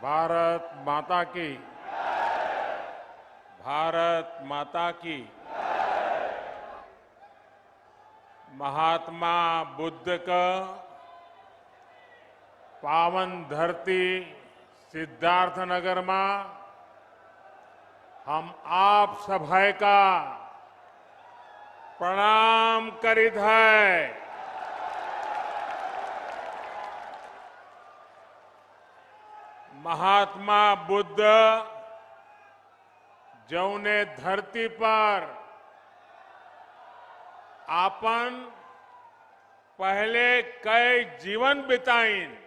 भारत माता की। भारत माता की। महात्मा बुद्ध का पावन धरती सिद्धार्थनगर में हम आप सभा का प्रणाम करीत है। महात्मा बुद्ध जौने धरती पर आपन पहले कई जीवन बिताइन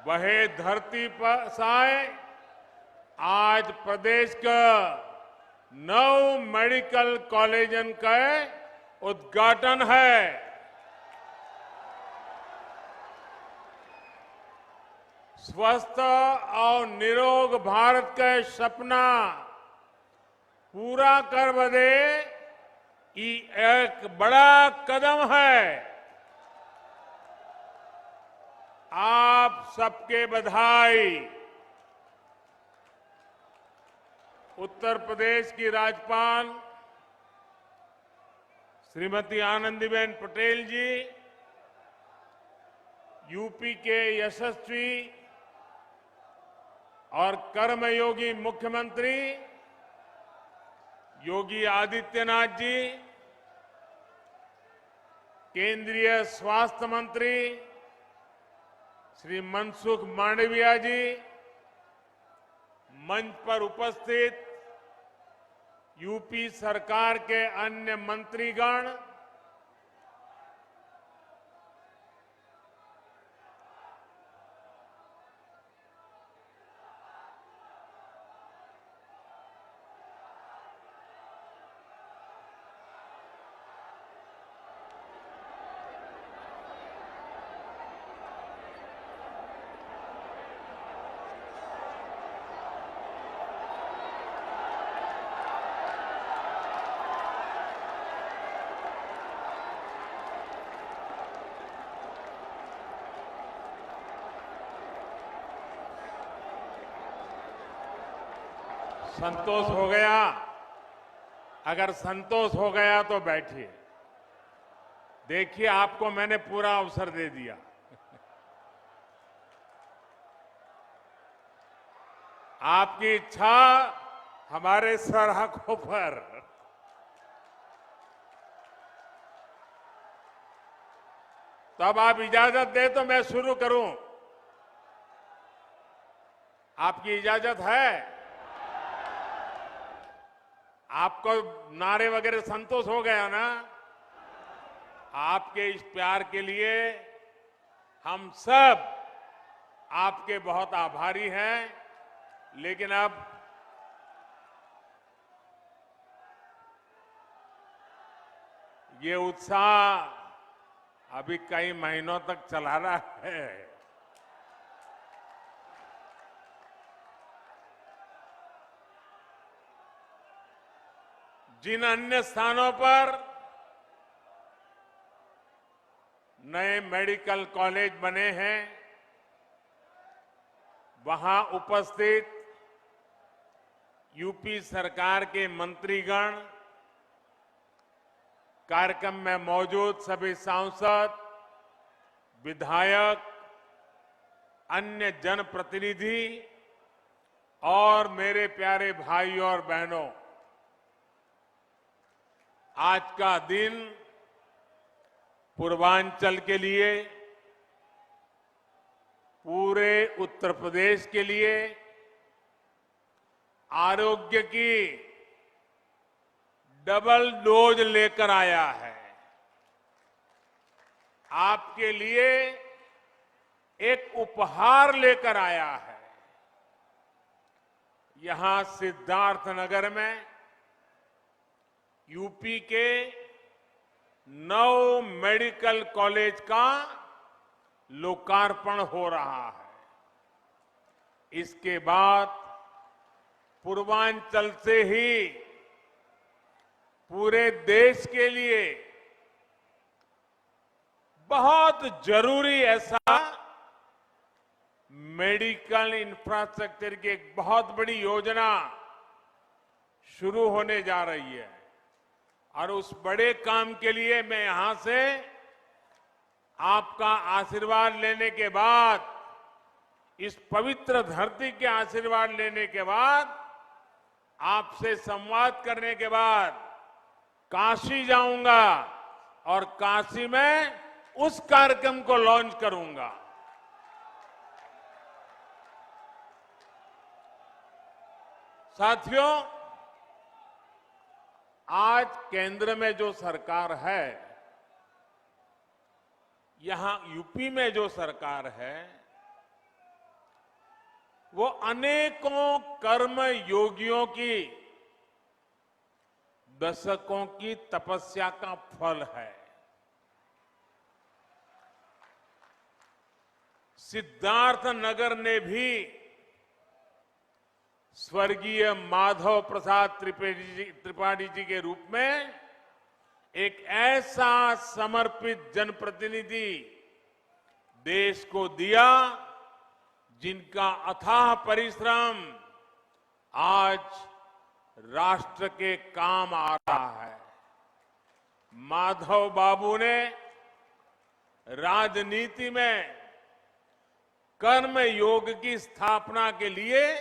वह धरती पर साए आज प्रदेश का 9 मेडिकल कॉलेजन का उद्घाटन है। स्वस्थ और निरोग भारत का सपना पूरा कर बदे ये एक बड़ा कदम है। आप सबके बधाई। उत्तर प्रदेश की राज्यपाल श्रीमती आनंदीबेन पटेल जी, यूपी के यशस्वी और कर्मयोगी मुख्यमंत्री योगी आदित्यनाथ जी, केंद्रीय स्वास्थ्य मंत्री श्री मनसुख मांडविया जी, मंच पर उपस्थित यूपी सरकार के अन्य मंत्रीगण, संतोष हो गया? अगर संतोष हो गया तो बैठिए। देखिए, आपको मैंने पूरा अवसर दे दिया। आपकी इच्छा हमारे सराखों पर। तब आप इजाजत दे तो मैं शुरू करूं। आपकी इजाजत है? आपको नारे वगैरह संतोष हो गया ना? आपके इस प्यार के लिए हम सब आपके बहुत आभारी हैं। लेकिन अब ये उत्साह अभी कई महीनों तक चला रहा है। जिन अन्य स्थानों पर नए मेडिकल कॉलेज बने हैं, वहां उपस्थित यूपी सरकार के मंत्रीगण, कार्यक्रम में मौजूद सभी सांसद, विधायक, अन्य जनप्रतिनिधि और मेरे प्यारे भाइयों और बहनों, आज का दिन पूर्वांचल के लिए, पूरे उत्तर प्रदेश के लिए आरोग्य की डबल डोज लेकर आया है। आपके लिए एक उपहार लेकर आया है। यहां सिद्धार्थनगर में यूपी के 9 मेडिकल कॉलेज का लोकार्पण हो रहा है। इसके बाद पूर्वांचल से ही पूरे देश के लिए बहुत जरूरी ऐसा मेडिकल इंफ्रास्ट्रक्चर की एक बहुत बड़ी योजना शुरू होने जा रही है और उस बड़े काम के लिए मैं यहां से आपका आशीर्वाद लेने के बाद, इस पवित्र धरती के आशीर्वाद लेने के बाद, आपसे संवाद करने के बाद काशी जाऊंगा और काशी में उस कार्यक्रम को लॉन्च करूंगा। साथियों, आज केंद्र में जो सरकार है, यहां यूपी में जो सरकार है, वो अनेकों कर्म योगियों की दशकों की तपस्या का फल है। सिद्धार्थ नगर ने भी स्वर्गीय माधव प्रसाद त्रिपाठी जी के रूप में एक ऐसा समर्पित जनप्रतिनिधि देश को दिया जिनका अथाह परिश्रम आज राष्ट्र के काम आ रहा है। माधव बाबू ने राजनीति में कर्म योग की स्थापना के लिए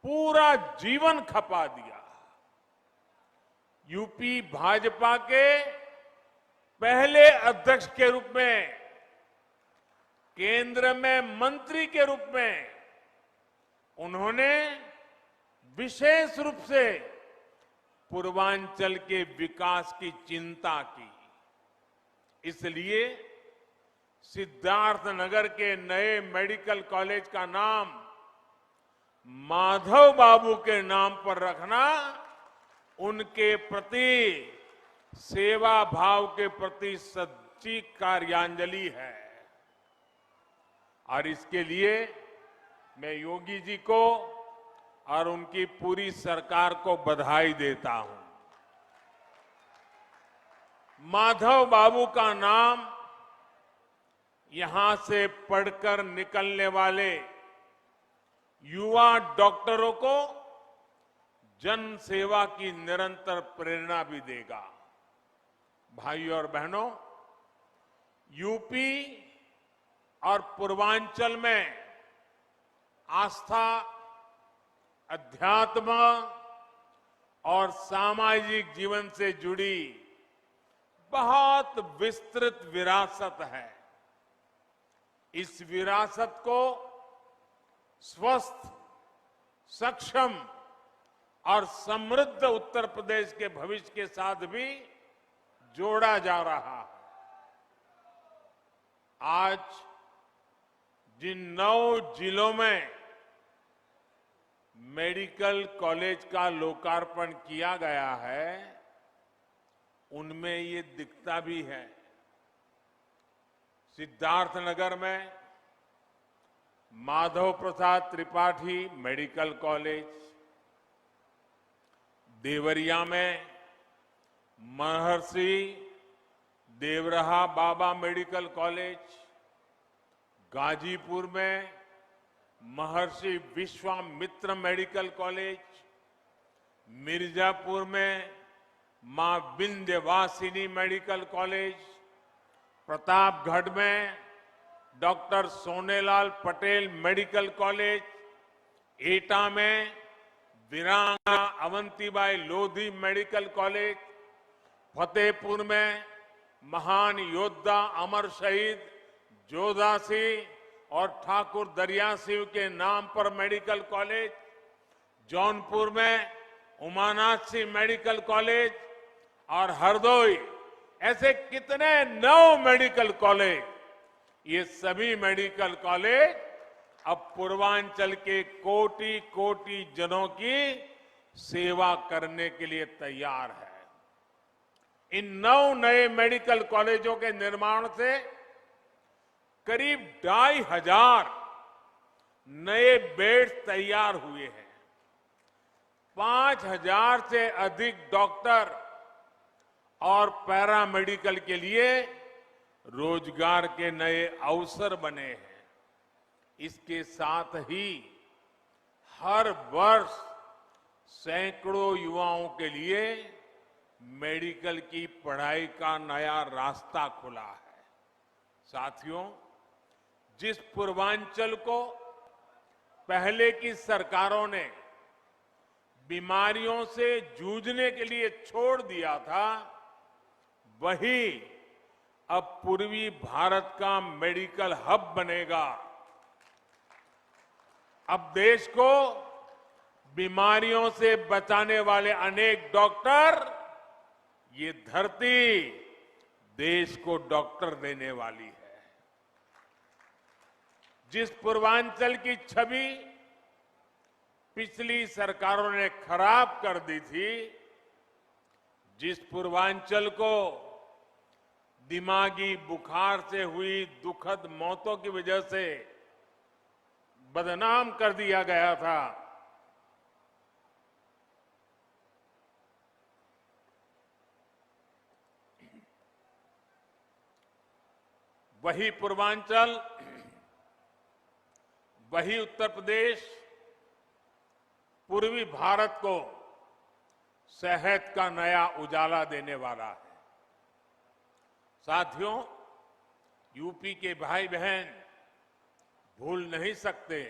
पूरा जीवन खपा दिया। यूपी भाजपा के पहले अध्यक्ष के रूप में, केंद्र में मंत्री के रूप में उन्होंने विशेष रूप से पूर्वांचल के विकास की चिंता की। इसलिए सिद्धार्थ नगर के नए मेडिकल कॉलेज का नाम माधव बाबू के नाम पर रखना उनके प्रति सेवा भाव के प्रति सच्ची कार्यांजलि है। और इसके लिए मैं योगी जी को और उनकी पूरी सरकार को बधाई देता हूं। माधव बाबू का नाम यहां से पढ़कर निकलने वाले युवा डॉक्टरों को जन सेवा की निरंतर प्रेरणा भी देगा। भाइयों और बहनों, यूपी और पूर्वांचल में आस्था, अध्यात्म और सामाजिक जीवन से जुड़ी बहुत विस्तृत विरासत है। इस विरासत को स्वस्थ, सक्षम और समृद्ध उत्तर प्रदेश के भविष्य के साथ भी जोड़ा जा रहा है। आज जिन 9 जिलों में मेडिकल कॉलेज का लोकार्पण किया गया है, उनमें ये दिखता भी है। सिद्धार्थनगर में माधव प्रसाद त्रिपाठी मेडिकल कॉलेज, देवरिया में महर्षि देवरहा बाबा मेडिकल कॉलेज, गाजीपुर में महर्षि विश्वामित्र मेडिकल कॉलेज, मिर्जापुर में मां विंध्यवासिनी मेडिकल कॉलेज, प्रतापगढ़ में doctor Sonelal Patel medical college, एटा में वीरांगना अवंतीबाई लोधी मेडिकल कॉलेज, फतेहपुर में महान योद्धा अमर शहीद जोधा सिंह और ठाकुर दरिया सिंह के नाम पर मेडिकल कॉलेज, जौनपुर में उमानाथ सिंह मेडिकल कॉलेज और हरदोई, ऐसे कितने 9 मेडिकल कॉलेज। ये सभी मेडिकल कॉलेज अब पूर्वांचल के कोटि कोटि जनों की सेवा करने के लिए तैयार है। इन 9 नए मेडिकल कॉलेजों के निर्माण से करीब 2,500 नए बेड्स तैयार हुए हैं। 5,000 से अधिक डॉक्टर और पैरामेडिकल के लिए रोजगार के नए अवसर बने हैं। इसके साथ ही हर वर्ष सैकड़ों युवाओं के लिए मेडिकल की पढ़ाई का नया रास्ता खुला है। साथियों, जिस पूर्वांचल को पहले की सरकारों ने बीमारियों से जूझने के लिए छोड़ दिया था, वही अब पूर्वी भारत का मेडिकल हब बनेगा। अब देश को बीमारियों से बचाने वाले अनेक डॉक्टर, ये धरती देश को डॉक्टर देने वाली है। जिस पूर्वांचल की छवि पिछली सरकारों ने खराब कर दी थी, जिस पूर्वांचल को दिमागी बुखार से हुई दुखद मौतों की वजह से बदनाम कर दिया गया था, वही पूर्वांचल, वही उत्तर प्रदेश पूर्वी भारत को सेहत का नया उजाला देने वाला है। साथियों, यूपी के भाई बहन भूल नहीं सकते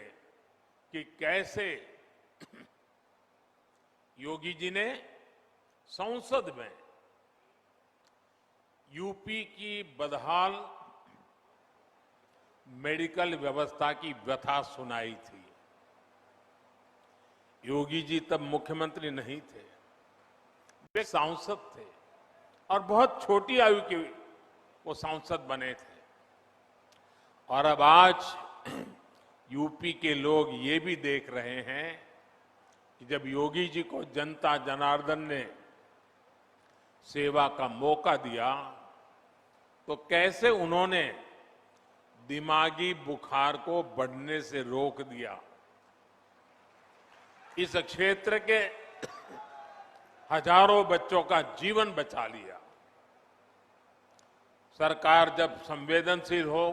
कि कैसे योगी जी ने संसद में यूपी की बदहाल मेडिकल व्यवस्था की व्यथा सुनाई थी। योगी जी तब मुख्यमंत्री नहीं थे, वे सांसद थे और बहुत छोटी आयु के वो सांसद बने थे। और अब आज यूपी के लोग ये भी देख रहे हैं कि जब योगी जी को जनता जनार्दन ने सेवा का मौका दिया तो कैसे उन्होंने दिमागी बुखार को बढ़ने से रोक दिया। इस क्षेत्र के हजारों बच्चों का जीवन बचा लिया। सरकार जब संवेदनशील हो,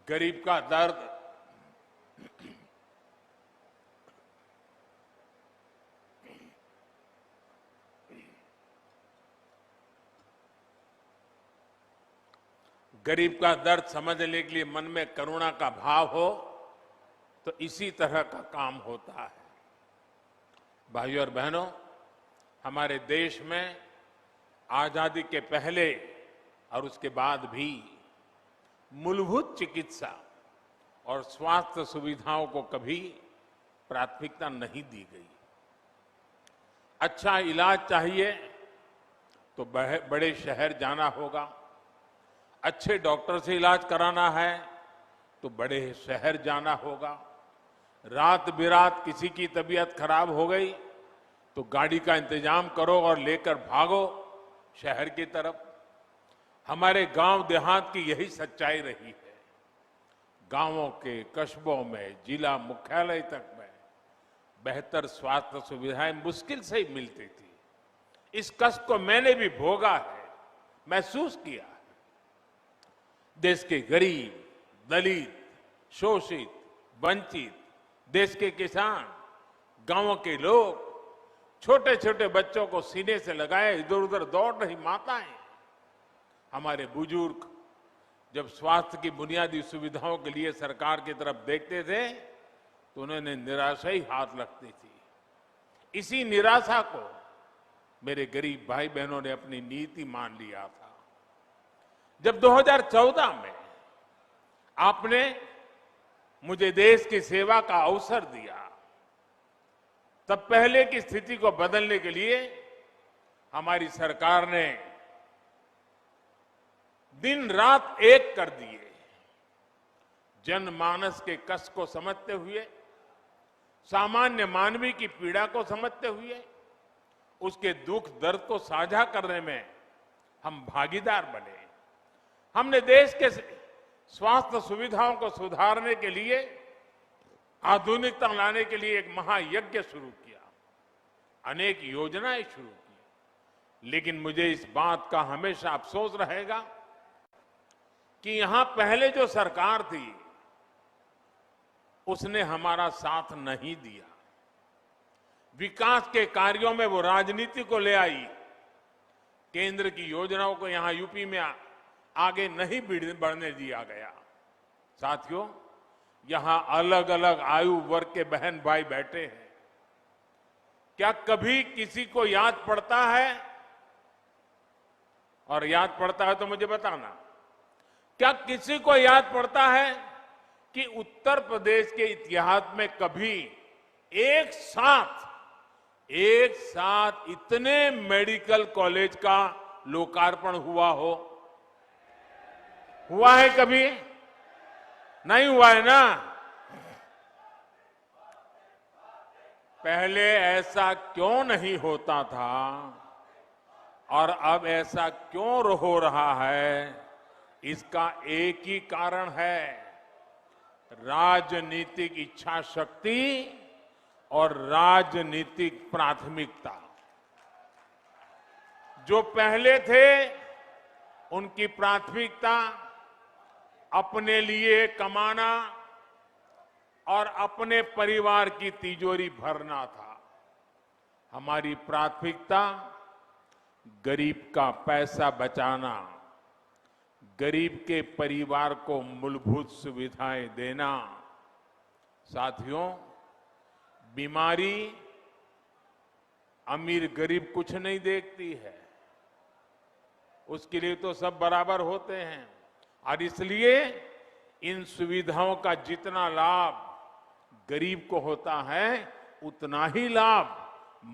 गरीब का दर्द समझने के लिए मन में करुणा का भाव हो, तो इसी तरह का काम होता है। भाइयों और बहनों, हमारे देश में आजादी के पहले और उसके बाद भी मूलभूत चिकित्सा और स्वास्थ्य सुविधाओं को कभी प्राथमिकता नहीं दी गई। अच्छा इलाज चाहिए तो बड़े शहर जाना होगा, अच्छे डॉक्टर से इलाज कराना है तो बड़े शहर जाना होगा। रात बिरात किसी की तबीयत खराब हो गई तो गाड़ी का इंतजाम करो और लेकर भागो शहर की तरफ। हमारे गांव देहात की यही सच्चाई रही है। गांवों के कस्बों में जिला मुख्यालय तक में बेहतर स्वास्थ्य सुविधाएं मुश्किल से ही मिलती थी। इस कष्ट को मैंने भी भोगा है, महसूस किया है। देश के गरीब, दलित, शोषित, वंचित, देश के किसान, गांवों के लोग, छोटे छोटे बच्चों को सीने से लगाए इधर उधर दौड़ रही माताएं, हमारे बुजुर्ग जब स्वास्थ्य की बुनियादी सुविधाओं के लिए सरकार की तरफ देखते थे तो उन्होंने निराशा ही हाथ लगती थी। इसी निराशा को मेरे गरीब भाई बहनों ने अपनी नीति मान लिया था। जब 2014 में आपने मुझे देश की सेवा का अवसर दिया, तब पहले की स्थिति को बदलने के लिए हमारी सरकार ने दिन रात एक कर दिए। जनमानस के कष्ट को समझते हुए, सामान्य मानवी की पीड़ा को समझते हुए, उसके दुख दर्द को साझा करने में हम भागीदार बने। हमने देश के स्वास्थ्य सुविधाओं को सुधारने के लिए, आधुनिकता लाने के लिए एक महायज्ञ शुरू किया। अनेक योजनाएं शुरू की, लेकिन मुझे इस बात का हमेशा अफसोस रहेगा कि यहां पहले जो सरकार थी उसने हमारा साथ नहीं दिया। विकास के कार्यों में वो राजनीति को ले आई, केंद्र की योजनाओं को यहां यूपी में आगे नहीं बढ़ने दिया गया। साथियों, यहां अलग अलग आयु वर्ग के बहन भाई बैठे हैं। क्या कभी किसी को याद पड़ता है, और याद पड़ता है तो मुझे बताना, क्या किसी को याद पड़ता है कि उत्तर प्रदेश के इतिहास में कभी एक साथ इतने मेडिकल कॉलेज का लोकार्पण हुआ हो? हुआ है कभी? नहीं हुआ है ना। पहले ऐसा क्यों नहीं होता था और अब ऐसा क्यों हो रहा है? इसका एक ही कारण है, राजनीतिक इच्छा शक्ति और राजनीतिक प्राथमिकता। जो पहले थे उनकी प्राथमिकता अपने लिए कमाना और अपने परिवार की तिजोरी भरना था। हमारी प्राथमिकता गरीब का पैसा बचाना, गरीब के परिवार को मूलभूत सुविधाएं देना। साथियों, बीमारी अमीर गरीब कुछ नहीं देखती है, उसके लिए तो सब बराबर होते हैं। और इसलिए इन सुविधाओं का जितना लाभ गरीब को होता है, उतना ही लाभ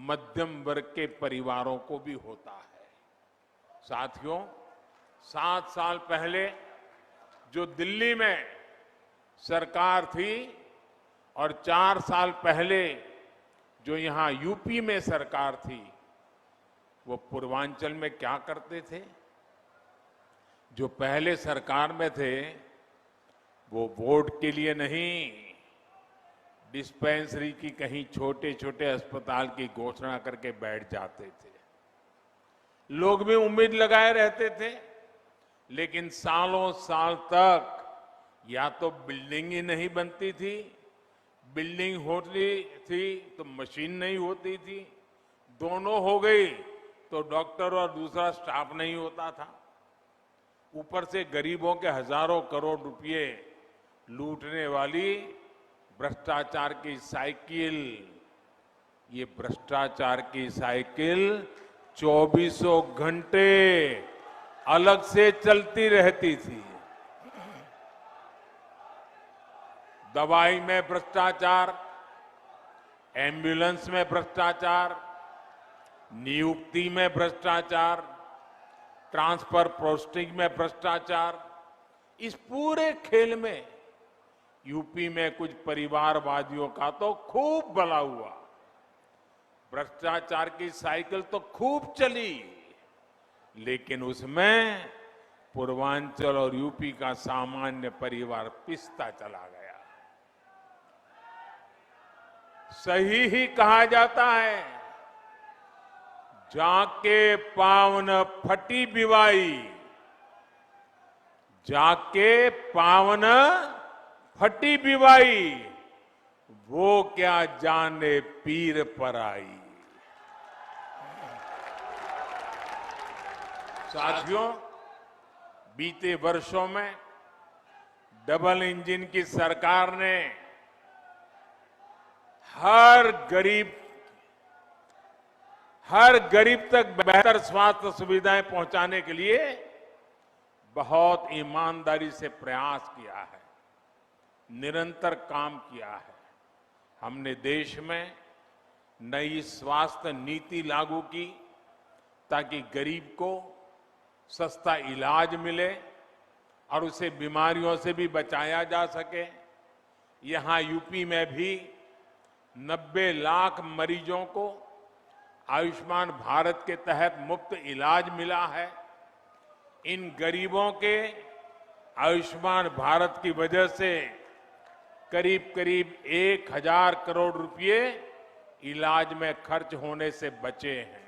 मध्यम वर्ग के परिवारों को भी होता है। साथियों, 7 साल पहले जो दिल्ली में सरकार थी और 4 साल पहले जो यहां यूपी में सरकार थी, वो पूर्वांचल में क्या करते थे? जो पहले सरकार में थे वो वोट के लिए नहीं, डिस्पेंसरी की कहीं छोटे छोटे अस्पताल की घोषणा करके बैठ जाते थे। लोग भी उम्मीद लगाए रहते थे, लेकिन सालों साल तक या तो बिल्डिंग ही नहीं बनती थी, बिल्डिंग होती थी तो मशीन नहीं होती थी, दोनों हो गई तो डॉक्टर और दूसरा स्टाफ नहीं होता था। ऊपर से गरीबों के हजारों करोड़ रुपए लूटने वाली भ्रष्टाचार की साइकिल, ये भ्रष्टाचार की साइकिल 24 घंटे अलग से चलती रहती थी। दवाई में भ्रष्टाचार, एम्बुलेंस में भ्रष्टाचार, नियुक्ति में भ्रष्टाचार, ट्रांसफर पोस्टिंग में भ्रष्टाचार। इस पूरे खेल में यूपी में कुछ परिवारवादियों का तो खूब भला हुआ। भ्रष्टाचार की साइकिल तो खूब चली, लेकिन उसमें पूर्वांचल और यूपी का सामान्य परिवार पिसता चला गया। सही ही कहा जाता है, जाके पावन फटी बिवाई, जाके पावन फटी बिवाई, वो क्या जाने पीर पर आई। साथियों, बीते वर्षों में डबल इंजन की सरकार ने हर गरीब तक बेहतर स्वास्थ्य सुविधाएं पहुंचाने के लिए बहुत ईमानदारी से प्रयास किया है, निरंतर काम किया है। हमने देश में नई स्वास्थ्य नीति लागू की ताकि गरीब को सस्ता इलाज मिले और उसे बीमारियों से भी बचाया जा सके। यहां यूपी में भी 90 लाख मरीजों को आयुष्मान भारत के तहत मुफ्त इलाज मिला है। इन गरीबों के आयुष्मान भारत की वजह से करीब करीब 1000 करोड़ रुपए इलाज में खर्च होने से बचे हैं।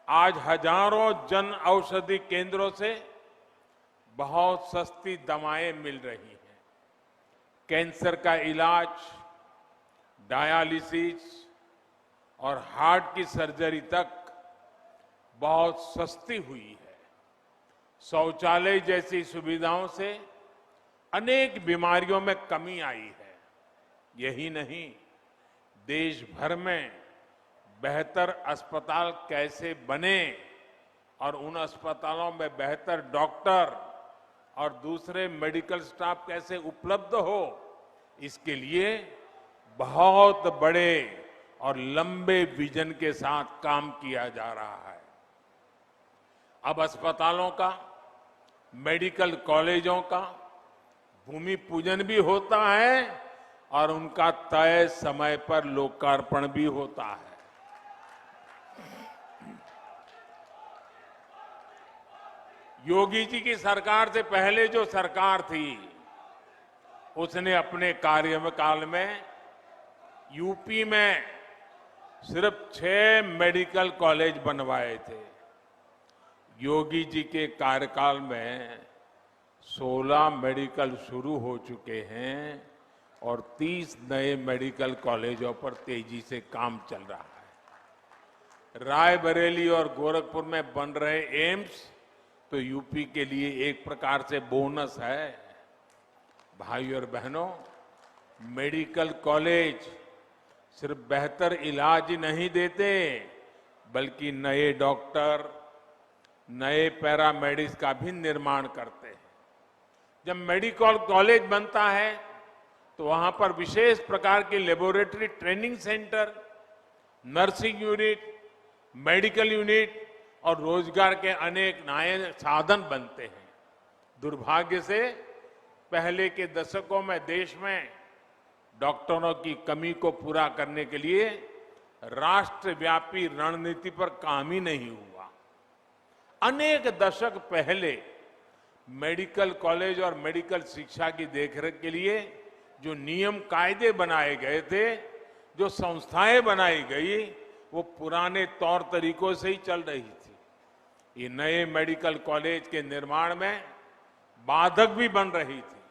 आज हजारों जन औषधि केंद्रों से बहुत सस्ती दवाएं मिल रही हैं। कैंसर का इलाज, डायलिसिस और हार्ट की सर्जरी तक बहुत सस्ती हुई है। शौचालय जैसी सुविधाओं से अनेक बीमारियों में कमी आई है। यही नहीं, देश भर में बेहतर अस्पताल कैसे बने और उन अस्पतालों में बेहतर डॉक्टर और दूसरे मेडिकल स्टाफ कैसे उपलब्ध हो, इसके लिए बहुत बड़े और लंबे विजन के साथ काम किया जा रहा है। अब अस्पतालों का, मेडिकल कॉलेजों का भूमि पूजन भी होता है और उनका तय समय पर लोकार्पण भी होता है। योगी जी की सरकार से पहले जो सरकार थी, उसने अपने कार्यकाल में यूपी में सिर्फ 6 मेडिकल कॉलेज बनवाए थे। योगी जी के कार्यकाल में 16 मेडिकल शुरू हो चुके हैं और 30 नए मेडिकल कॉलेजों पर तेजी से काम चल रहा है। रायबरेली और गोरखपुर में बन रहे एम्स तो यूपी के लिए एक प्रकार से बोनस है। भाई और बहनों, मेडिकल कॉलेज सिर्फ बेहतर इलाज ही नहीं देते, बल्कि नए डॉक्टर, नए पैरामेडिक्स का भी निर्माण करते हैं। जब मेडिकल कॉलेज बनता है तो वहां पर विशेष प्रकार की laboratory training centre, nursing unit, medical unit और रोजगार के अनेक नए साधन बनते हैं। दुर्भाग्य से पहले के दशकों में देश में डॉक्टरों की कमी को पूरा करने के लिए राष्ट्रव्यापी रणनीति पर काम ही नहीं हुआ। अनेक दशक पहले मेडिकल कॉलेज और मेडिकल शिक्षा की देखरेख के लिए जो नियम कायदे बनाए गए थे, जो संस्थाएं बनाई गई, वो पुराने तौर तरीकों से ही चल रही थी। ये नए मेडिकल कॉलेज के निर्माण में बाधक भी बन रही थी।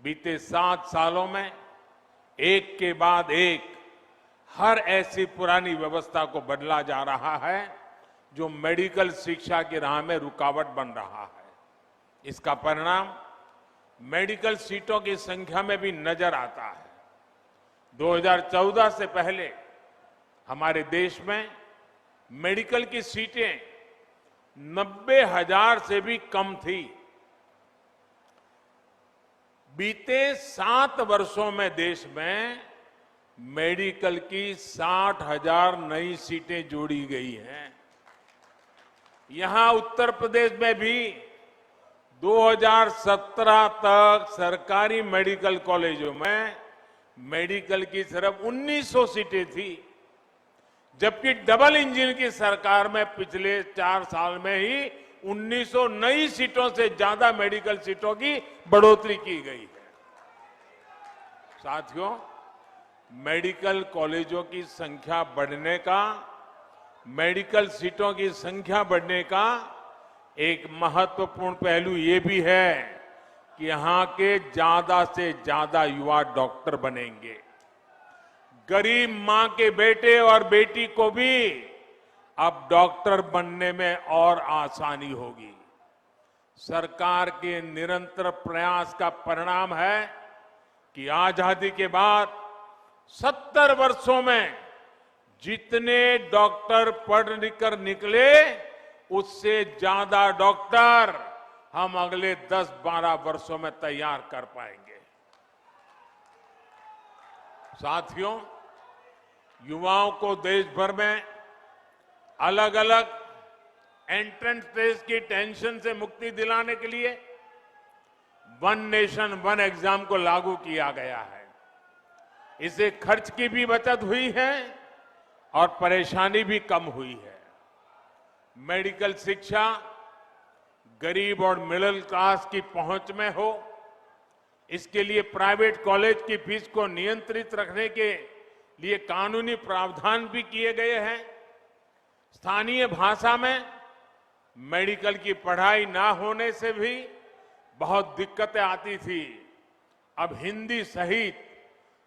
बीते 7 सालों में एक के बाद एक हर ऐसी पुरानी व्यवस्था को बदला जा रहा है जो मेडिकल शिक्षा की राह में रुकावट बन रहा है। इसका परिणाम मेडिकल सीटों की संख्या में भी नजर आता है। 2014 से पहले हमारे देश में मेडिकल की सीटें 90,000 से भी कम थी। बीते 7 वर्षों में देश में मेडिकल की 60,000 नई सीटें जोड़ी गई हैं। यहां उत्तर प्रदेश में भी 2017 तक सरकारी मेडिकल कॉलेजों में मेडिकल की सिर्फ 1900 सीटें थी, जबकि डबल इंजन की सरकार में पिछले 4 साल में ही 1900 नई सीटों से ज्यादा मेडिकल सीटों की बढ़ोतरी की गई है। साथियों, मेडिकल कॉलेजों की संख्या बढ़ने का, मेडिकल सीटों की संख्या बढ़ने का एक महत्वपूर्ण पहलू ये भी है कि यहां के ज्यादा से ज्यादा युवा डॉक्टर बनेंगे। गरीब मां के बेटे और बेटी को भी अब डॉक्टर बनने में और आसानी होगी। सरकार के निरंतर प्रयास का परिणाम है कि आजादी के बाद 70 वर्षों में जितने डॉक्टर पढ़ लिख कर निकले, उससे ज्यादा डॉक्टर हम अगले 10-12 वर्षों में तैयार कर पाएंगे। साथियों, युवाओं को देश भर में अलग अलग एंट्रेंस टेस्ट की टेंशन से मुक्ति दिलाने के लिए वन नेशन वन एग्जाम को लागू किया गया है। इससे खर्च की भी बचत हुई है और परेशानी भी कम हुई है। मेडिकल शिक्षा गरीब और मिडिल क्लास की पहुंच में हो, इसके लिए प्राइवेट कॉलेज की फीस को नियंत्रित रखने के लिए कानूनी प्रावधान भी किए गए हैं। स्थानीय भाषा में मेडिकल की पढ़ाई ना होने से भी बहुत दिक्कतें आती थी। अब हिंदी सहित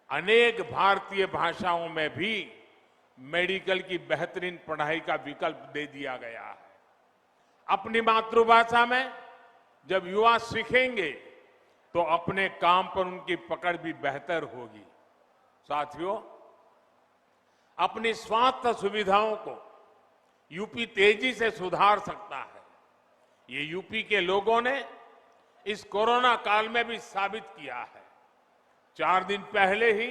अनेक भारतीय भाषाओं में भी मेडिकल की बेहतरीन पढ़ाई का विकल्प दे दिया गया है। अपनी मातृभाषा में जब युवा सीखेंगे तो अपने काम पर उनकी पकड़ भी बेहतर होगी। साथियों, अपनी स्वास्थ्य सुविधाओं को यूपी तेजी से सुधार सकता है। ये यूपी के लोगों ने इस कोरोना काल में भी साबित किया है। 4 दिन पहले ही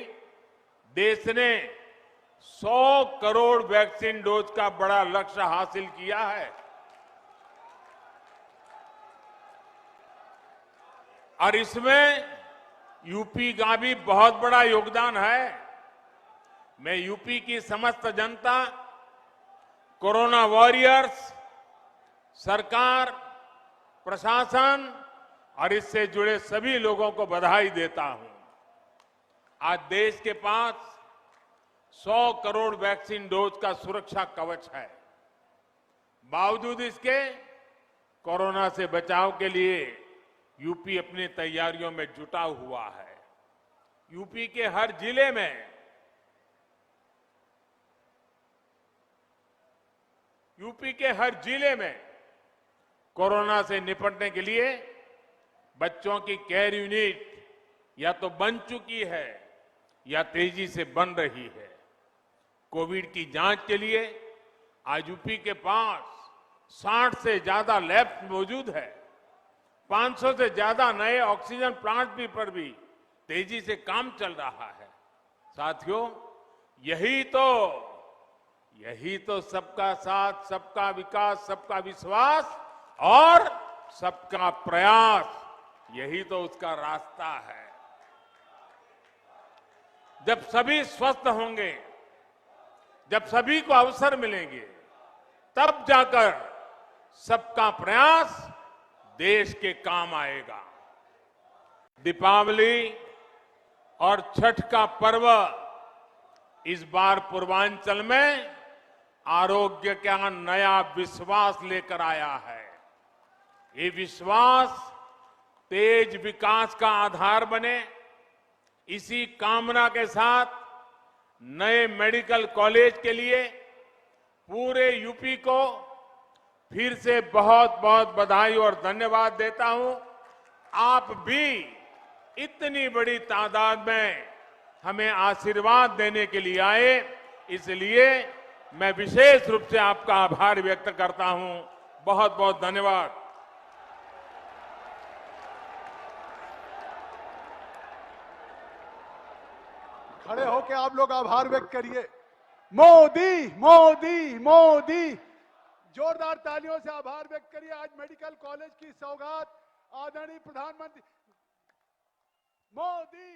देश ने 100 करोड़ वैक्सीन डोज का बड़ा लक्ष्य हासिल किया है और इसमें यूपी का भी बहुत बड़ा योगदान है। मैं यूपी की समस्त जनता, कोरोना वॉरियर्स, सरकार, प्रशासन और इससे जुड़े सभी लोगों को बधाई देता हूं। आज देश के पास 100 करोड़ वैक्सीन डोज का सुरक्षा कवच है। बावजूद इसके कोरोना से बचाव के लिए यूपी अपनी तैयारियों में जुटा हुआ है। यूपी के हर जिले में कोरोना से निपटने के लिए बच्चों की केयर यूनिट या तो बन चुकी है या तेजी से बन रही है। कोविड की जांच के लिए आज यूपी के पास 60 से ज्यादा लैब मौजूद है। 500 से ज्यादा नए ऑक्सीजन प्लांट पर भी तेजी से काम चल रहा है। साथियों, यही तो सबका साथ, सबका विकास, सबका विश्वास और सबका प्रयास, यही तो उसका रास्ता है। जब सभी स्वस्थ होंगे, जब सभी को अवसर मिलेंगे, तब जाकर सबका प्रयास देश के काम आएगा। दीपावली और छठ का पर्व इस बार पूर्वांचल में आरोग्य का नया विश्वास लेकर आया है। ये विश्वास तेज विकास का आधार बने, इसी कामना के साथ नए मेडिकल कॉलेज के लिए पूरे यूपी को फिर से बहुत बहुत बधाई और धन्यवाद देता हूं। आप भी इतनी बड़ी तादाद में हमें आशीर्वाद देने के लिए आए, इसलिए मैं विशेष रूप से आपका आभार व्यक्त करता हूं। बहुत बहुत धन्यवाद। खड़े होकर आप लोग आभार व्यक्त करिए। मोदी मोदी मोदी, जोरदार तालियों से आभार व्यक्त करिए। आज मेडिकल कॉलेज की सौगात आदरणीय प्रधानमंत्री मोदी।